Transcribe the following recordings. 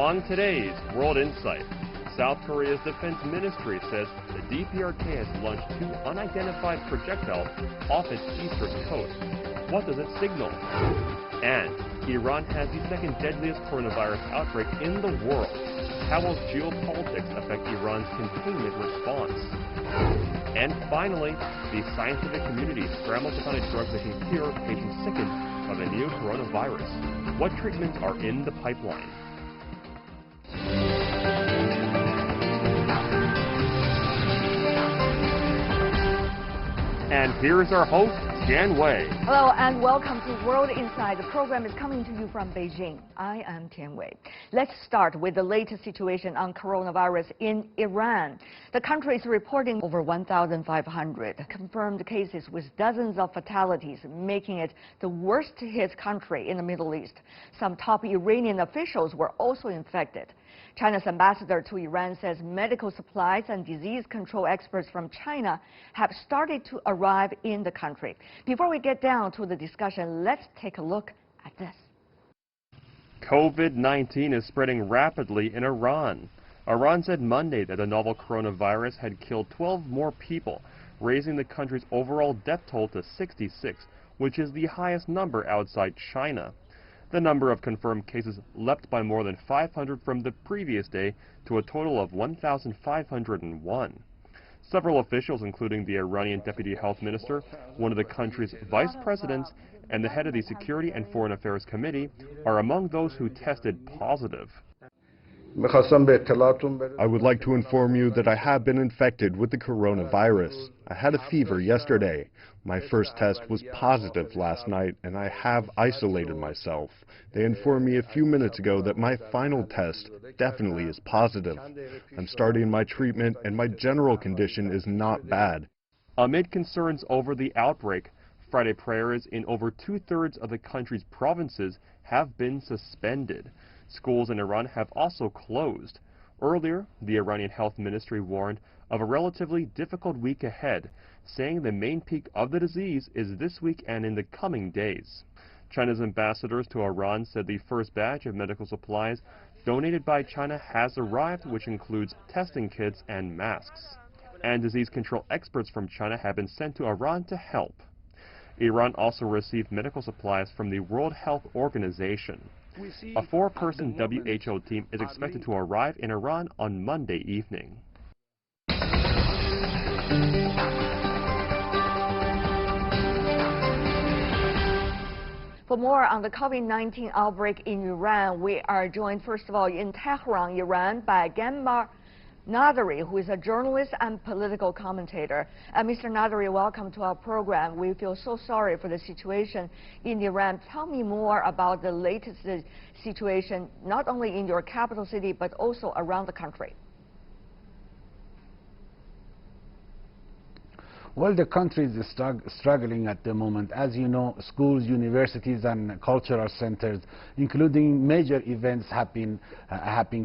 On today's World Insight, South Korea's defense ministry says the DPRK has launched 2 unidentified projectiles off its eastern coast. What does it signal? And Iran has the second deadliest coronavirus outbreak in the world. How will geopolitics affect Iran's containment response? And finally, the scientific community scrambles to find a drug that can cure patients sickened by the new coronavirus. What treatments are in the pipeline? And here's our host, Tian Wei. Hello and welcome to World Insight. The program is coming to you from Beijing. I am Tian Wei. Let's start with the latest situation on coronavirus in Iran. The country is reporting over 1,500 confirmed cases with dozens of fatalities, making it the worst hit country in the Middle East. Some top Iranian officials were also infected. China's ambassador to Iran says medical supplies and disease control experts from China have started to arrive in the country. Before we get down to the discussion, let's take a look at this. COVID-19 is spreading rapidly in Iran. Iran said Monday that the novel coronavirus had killed 12 more people, raising the country's overall death toll to 66, which is the highest number outside China. The number of confirmed cases leapt by more than 500 from the previous day to a total of 1,501. Several officials, including the Iranian Deputy Health Minister, one of the country's vice presidents, and the head of the Security and Foreign Affairs Committee, are among those who tested positive. I would like to inform you that I have been infected with the coronavirus. I had a fever yesterday. My first test was positive last night, and I have isolated myself. They informed me a few minutes ago that my final test definitely is positive. I'm starting my treatment, and my general condition is not bad. Amid concerns over the outbreak, Friday prayers in over 2/3 of the country's provinces have been suspended. Schools in Iran have also closed. Earlier, the Iranian Health Ministry warned of a relatively difficult week ahead, saying the main peak of the disease is this week and in the coming days. China's ambassadors to Iran said the first batch of medical supplies donated by China has arrived, which includes testing kits and masks. And disease control experts from China have been sent to Iran to help. Iran also received medical supplies from the World Health Organization. A 4-person WHO team is expected to arrive in Iran on Monday evening. For more on the COVID-19 outbreak in Iran, we are joined first of all in Tehran, Iran, by Mohammad Mirmohammadi, who is a journalist and political commentator. Mr. Mirmohammadi, welcome to our program. We feel so sorry for the situation in Iran. Tell me more about the latest situation, not only in your capital city, but also around the country. Well, the country is struggling at the moment. As you know, schools, universities, and cultural centers, including major events, have been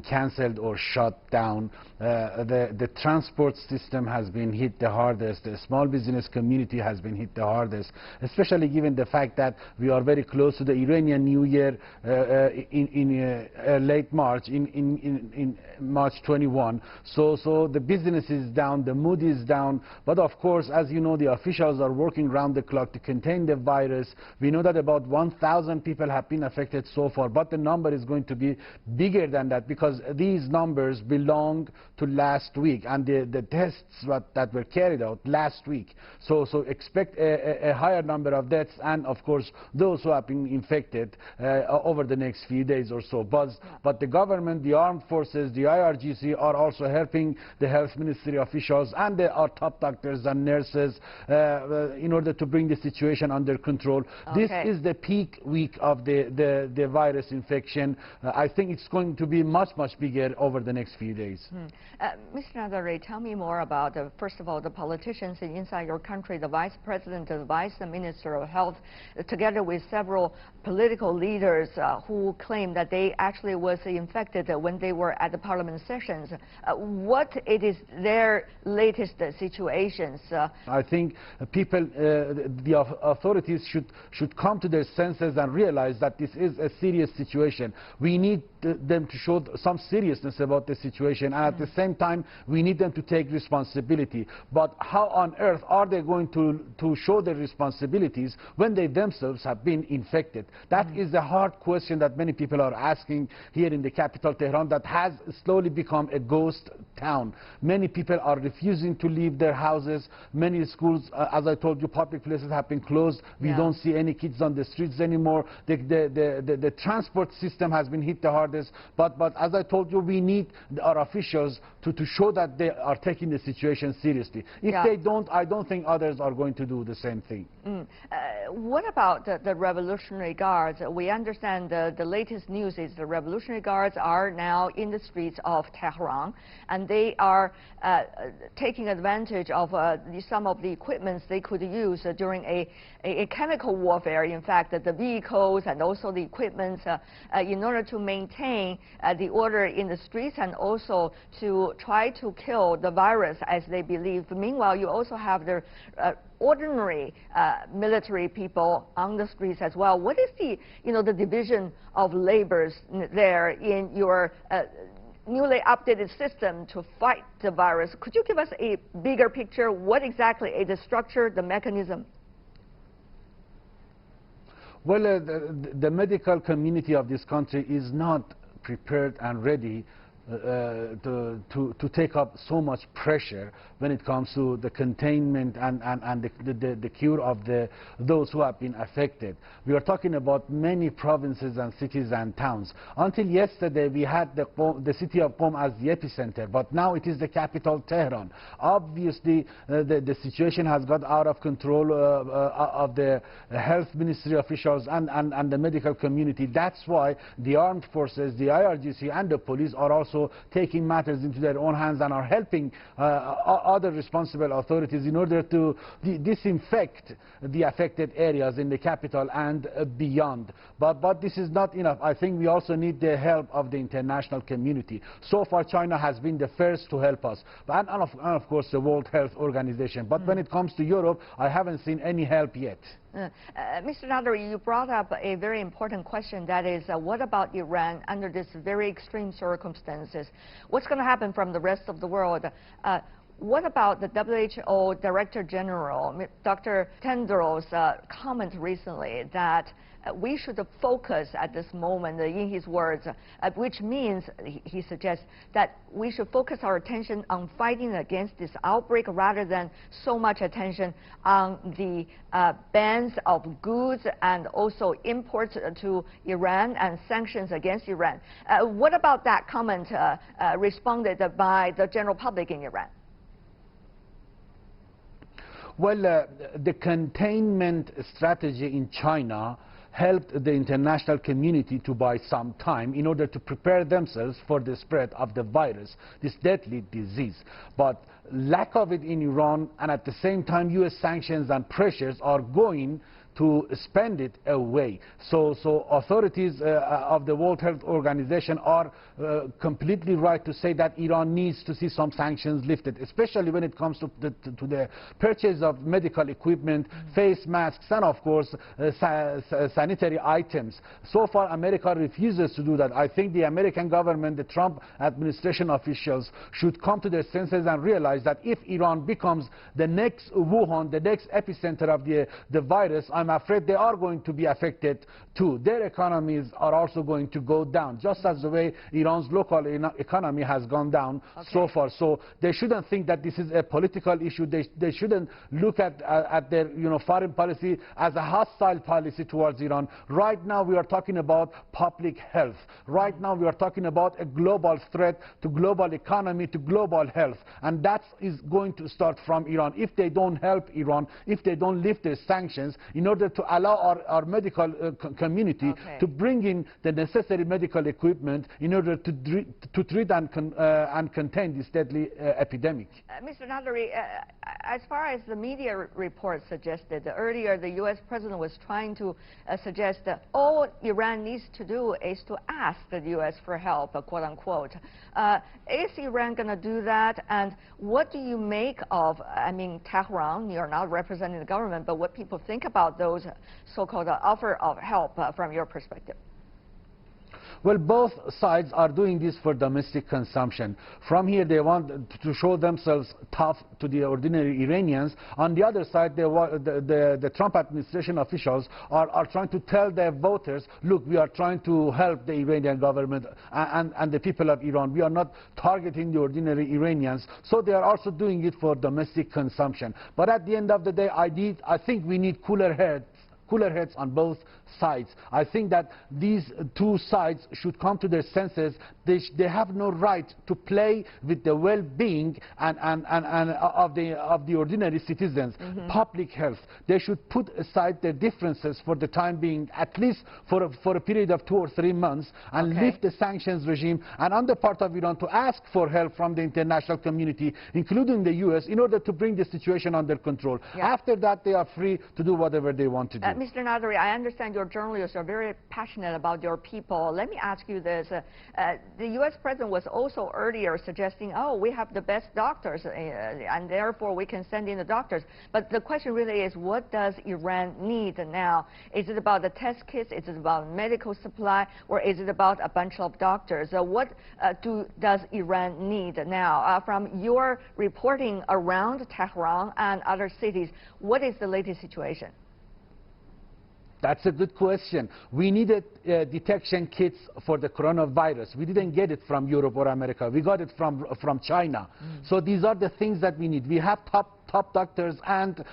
cancelled or shut down. The transport system has been hit the hardest. The small business community has been hit the hardest, especially given the fact that we are very close to the Iranian New Year in late March, in March 21. So the business is down, the mood is down, but of course, as you know, the officials are working round the clock to contain the virus. We know that about 1,000 people have been affected so far, but the number is going to be bigger than that because these numbers belong to last week and the tests that were carried out last week. So expect a higher number of deaths and, of course, those who have been infected over the next few days or so. But the government, the armed forces, the IRGC are also helping the health ministry officials and our top doctors and nurses in order to bring the situation under control. Okay. This is the peak week of the virus infection. I think it's going to be much bigger over the next few days. Mr. Mirmohammadi, tell me more about, first of all, the politicians inside your country, the Vice President, the Vice Minister of Health, together with several political leaders who claim that they actually was infected when they were at the Parliament sessions. What it is their latest situations I think people, the authorities should come to their senses and realize that this is a serious situation. We need them to show some seriousness about the situation, and at the same time we need them to take responsibility. But how on earth are they going to show their responsibilities when they themselves have been infected? That is a hard question that many people are asking here in the capital, Tehran, that has slowly become a ghost town. Many people are refusing to leave their houses. Many schools, as I told you, public places have been closed. We don't see any kids on the streets anymore. The transport system has been hit the hardest. But as I told you, we need our officials to show that they are taking the situation seriously. If they don't, I don't think others are going to do the same thing. What about the Revolutionary Guards? We understand the latest news is the Revolutionary Guards are now in the streets of Tehran, and they are taking advantage of some of the equipments they could use during a chemical warfare. In fact, the vehicles and also the equipments in order to maintain the order in the streets and also to try to kill the virus, as they believe. Meanwhile, you also have the ordinary military people on the streets as well. What is the division of labors there in your newly updated system to fight the virus? Could you give us a bigger picture? What exactly is the structure, the mechanism? Well, the medical community of this country is not prepared and ready to take up so much pressure when it comes to the containment and the cure of those who have been affected. We are talking about many provinces and cities and towns. Until yesterday, we had the city of Qom as the epicenter, but now it is the capital, Tehran. Obviously, the situation has got out of control of the health ministry officials and the medical community. That's why the armed forces, the IRGC and the police are also taking matters into their own hands and are helping other responsible authorities in order to disinfect the affected areas in the capital and beyond. But this is not enough. I think we also need the help of the international community. So far, China has been the first to help us, and of course the World Health Organization. But when it comes to Europe, I haven't seen any help yet. Mr. Nadari, you brought up a very important question, that is, what about Iran under this very extreme circumstances? What's going to happen from the rest of the world? What about the WHO Director General, Dr. Tedros' comment recently that we should focus at this moment, in his words, which means, he suggests, that we should focus our attention on fighting against this outbreak rather than so much attention on the bans of goods and also imports to Iran and sanctions against Iran. What about that comment responded by the general public in Iran? Well, the containment strategy in China helped the international community to buy some time in order to prepare themselves for the spread of the virus, this deadly disease. But lack of it in Iran, and at the same time US sanctions and pressures are going to spend it away. So authorities of the World Health Organization are completely right to say that Iran needs to see some sanctions lifted, especially when it comes to the purchase of medical equipment, face masks, and of course sanitary items. So far, America refuses to do that. I think the American government, the Trump administration officials should come to their senses and realize that if Iran becomes the next Wuhan, the next epicenter of the virus, I'm afraid they are going to be affected too. Their economies are also going to go down, just as the way Iran's local economy has gone down so far. So they shouldn't think that this is a political issue. They shouldn't look at their foreign policy as a hostile policy towards Iran. Right now we are talking about public health. Right now we are talking about a global threat to global economy, to global health. And that is going to start from Iran. If they don't help Iran, if they don't lift their sanctions, in order to allow our medical community to bring in the necessary medical equipment in order to treat and contain this deadly epidemic. Mr. Nadari, as far as the media report suggested, earlier the U.S. president was trying to suggest that all Iran needs to do is to ask the U.S. for help, quote unquote. Is Iran going to do that? And what do you make of, I mean, Tehran, you're not representing the government, but what people think about those so-called offer of help from your perspective? Well, both sides are doing this for domestic consumption. From here, they want to show themselves tough to the ordinary Iranians. On the other side, the Trump administration officials are trying to tell their voters, look, we are trying to help the Iranian government and the people of Iran. We are not targeting the ordinary Iranians. So they are also doing it for domestic consumption. But at the end of the day, I think we need cooler heads on both sides. I think that these two sides should come to their senses. They have no right to play with the well-being and of the ordinary citizens, public health. They should put aside their differences for the time being, at least for a period of 2 or 3 months, and lift the sanctions regime, and on the part of Iran to ask for help from the international community, including the U.S., in order to bring the situation under control. After that, they are free to do whatever they want to do. Mr. Nadary, I understand you're journalists are very passionate about your people. Let me ask you this. The U.S. president was also earlier suggesting, oh, we have the best doctors, and therefore we can send in the doctors. But the question really is, what does Iran need now? Is it about the test kits? Is it about medical supply? Or is it about a bunch of doctors? What does Iran need now? From your reporting around Tehran and other cities, what is the latest situation? That's a good question. We needed detection kits for the coronavirus. We didn't get it from Europe or America. We got it from China. So these are the things that we need. We have top doctors and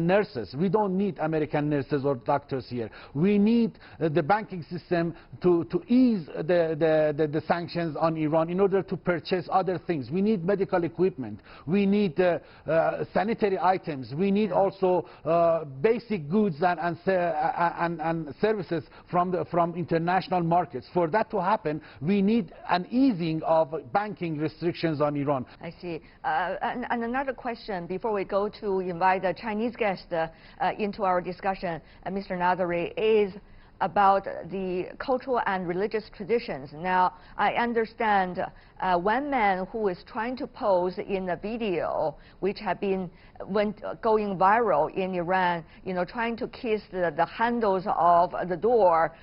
nurses. We don't need American nurses or doctors here. We need the banking system to ease the sanctions on Iran in order to purchase other things. We need medical equipment. We need sanitary items. We need also basic goods and services from international markets. For that to happen, we need an easing of banking restrictions on Iran. I see. And another question before we go to invite a Chinese guest into our discussion, Mr. Nadary, is about the cultural and religious traditions. Now, I understand one man who is trying to pose in a video which went going viral in Iran, trying to kiss the handles of the door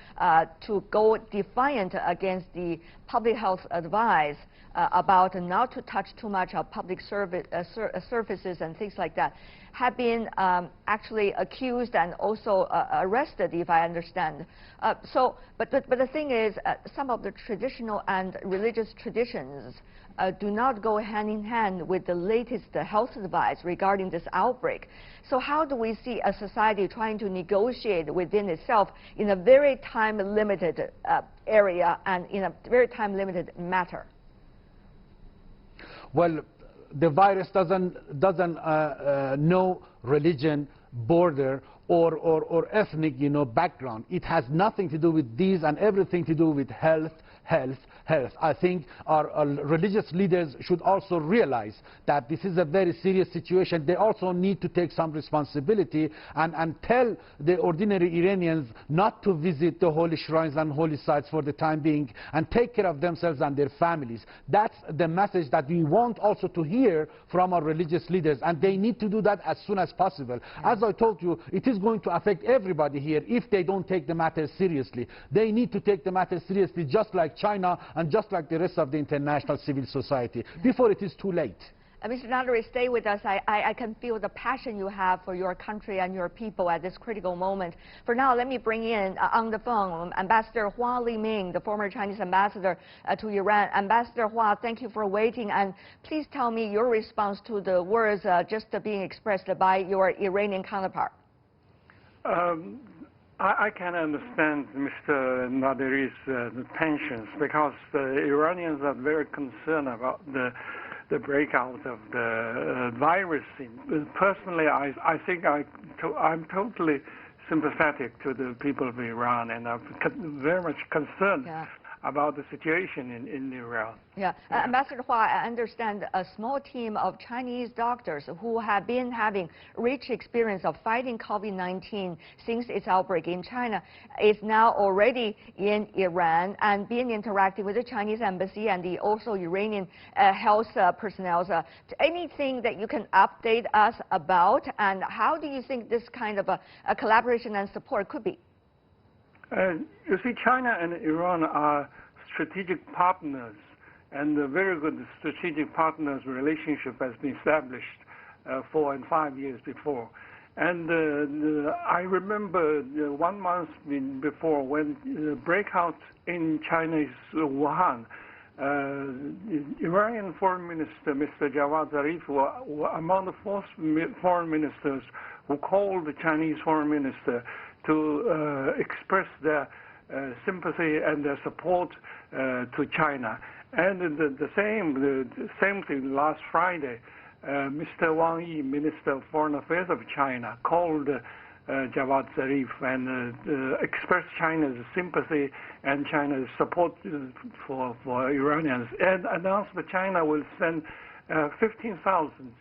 to go defiant against the public health advice about not to touch too much of public surfaces and things like that, have been actually accused and also arrested, if I understand. But the thing is, some of the traditional and religious traditions do not go hand in hand with the latest health advice regarding this outbreak. So how do we see a society trying to negotiate within itself in a very time-limited area and in a very time-limited matter? Well, the virus doesn't know religion, border, or ethnic, background. It has nothing to do with these and everything to do with health. I think our religious leaders should also realize that this is a very serious situation. They also need to take some responsibility and tell the ordinary Iranians not to visit the holy shrines and holy sites for the time being and take care of themselves and their families. That's the message that we want also to hear from our religious leaders, and they need to do that as soon as possible. As I told you, it is going to affect everybody here if they don't take the matter seriously. They need to take the matter seriously, just like China and just like the rest of the international civil society, before it is too late. Mr. Nadary, stay with us. I can feel the passion you have for your country and your people at this critical moment. For now, let me bring in on the phone Ambassador Hua Liming, the former Chinese ambassador to Iran. Ambassador Hua, thank you for waiting, and please tell me your response to the words just being expressed by your Iranian counterpart. I can understand Mr. Nadary's tensions, because the Iranians are very concerned about the breakout of the virus. Personally, I think I'm totally sympathetic to the people of Iran, and I'm very much concerned about the situation in Iran. Yeah, Ambassador Hua, I understand a small team of Chinese doctors who have been having rich experience of fighting COVID-19 since its outbreak in China is now already in Iran and being interacting with the Chinese embassy and the also Iranian health personnel. Anything that you can update us about, and how do you think this kind of a collaboration and support could be? You see, China and Iran are strategic partners, and a very good strategic partners relationship has been established 4 and 5 years before. And I remember 1 month before, when the breakout in China's Wuhan, Iranian Foreign Minister Mr. Javad Zarif were among the first foreign ministers who called the Chinese foreign minister to express their sympathy and their support to China. And the same thing last Friday, Mr. Wang Yi, Minister of Foreign Affairs of China, called Javad Zarif and expressed China's sympathy and China's support for Iranians, and announced that China will send 15,000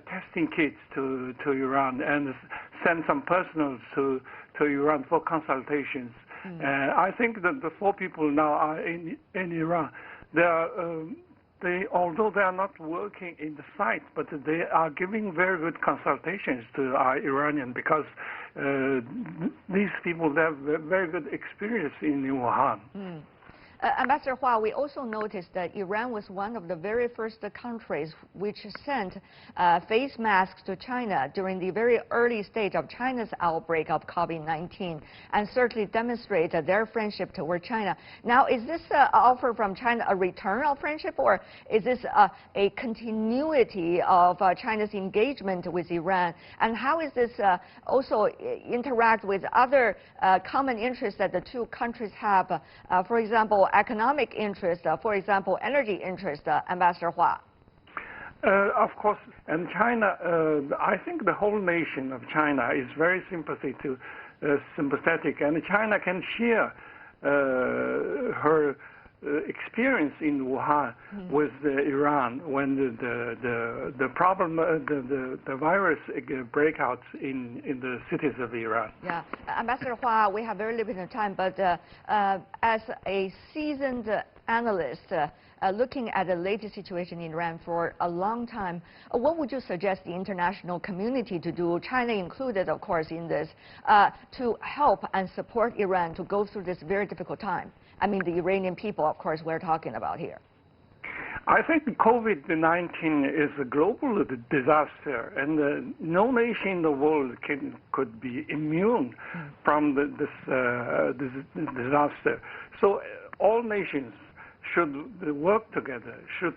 testing kits to Iran and send some personnel to Iran for consultations. I think that the 4 people now are in Iran. Although they are not working in the site, but they are giving very good consultations to our Iranian, because these people have very good experience in Wuhan. Ambassador Hua, we also noticed that Iran was one of the very first countries which sent face masks to China during the very early stage of China's outbreak of COVID-19, and certainly demonstrated their friendship toward China. Now, is this offer from China a return of friendship, or is this a continuity of China's engagement with Iran? And how is this also interact with other common interests that the two countries have, for example, economic interest, for example, energy interest, Ambassador Hua? Of course, and China, I think the whole nation of China is very sympathetic, and China can share her experience in Wuhan with Iran when the problem, the virus breakouts in the cities of Iran. Yeah, Ambassador Hua, we have very limited time, but as a seasoned analyst, looking at the latest situation in Iran for a long time, what would you suggest the international community to do, China included, of course, in this, to help and support Iran to go through this very difficult time? I mean, the Iranian people, of course, we're talking about here. I think COVID-19 is a global disaster, and no nation in the world could be immune from this disaster. So all nations should work together, should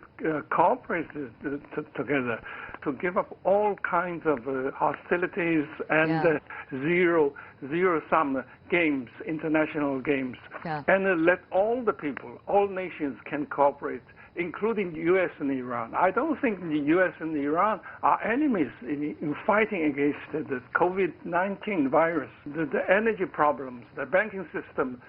cooperate together to give up all kinds of hostilities and zero-sum games, international games, and let all the people, all nations can cooperate, including the U.S. and Iran. I don't think the U.S. and Iran are enemies in fighting against the COVID-19 virus. The energy problems, the banking system,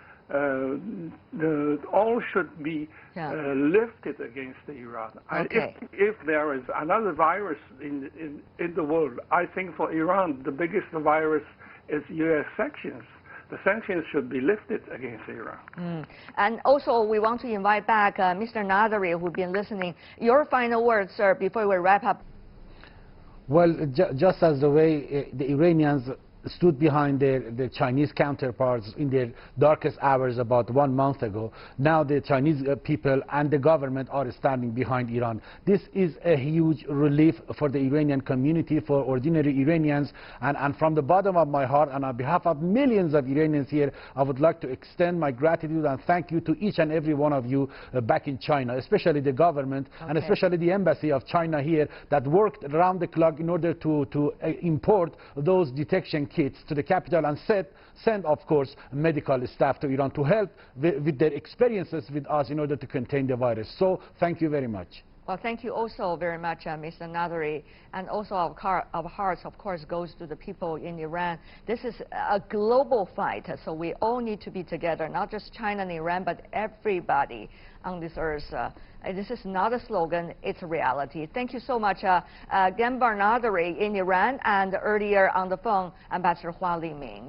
all should be lifted against Iran. Okay. If there is another virus in the world, I think for Iran the biggest virus is U.S. sanctions. The sanctions should be lifted against Iran. And also, we want to invite back Mr. Nadari, who's been listening. Your final words, sir, before we wrap up. Well, just as the way the Iranians stood behind their Chinese counterparts in their darkest hours about 1 month ago, now the Chinese people and the government are standing behind Iran. This is a huge relief for the Iranian community, for ordinary Iranians, and from the bottom of my heart and on behalf of millions of Iranians here, I would like to extend my gratitude and thank you to each and every one of you back in China, especially the government and especially the embassy of China here that worked around the clock in order to import those detection kits to the capital and send, of course, medical staff to Iran to help with their experiences with us in order to contain the virus. So thank you very much. Well, thank you also very much, Mr. Naderi. And also our hearts, of course, goes to the people in Iran. This is a global fight, so we all need to be together, not just China and Iran, but everybody on this earth. This is not a slogan, it's a reality. Thank you so much, Ganbar Naderi in Iran, and earlier on the phone, Ambassador Hua Liming.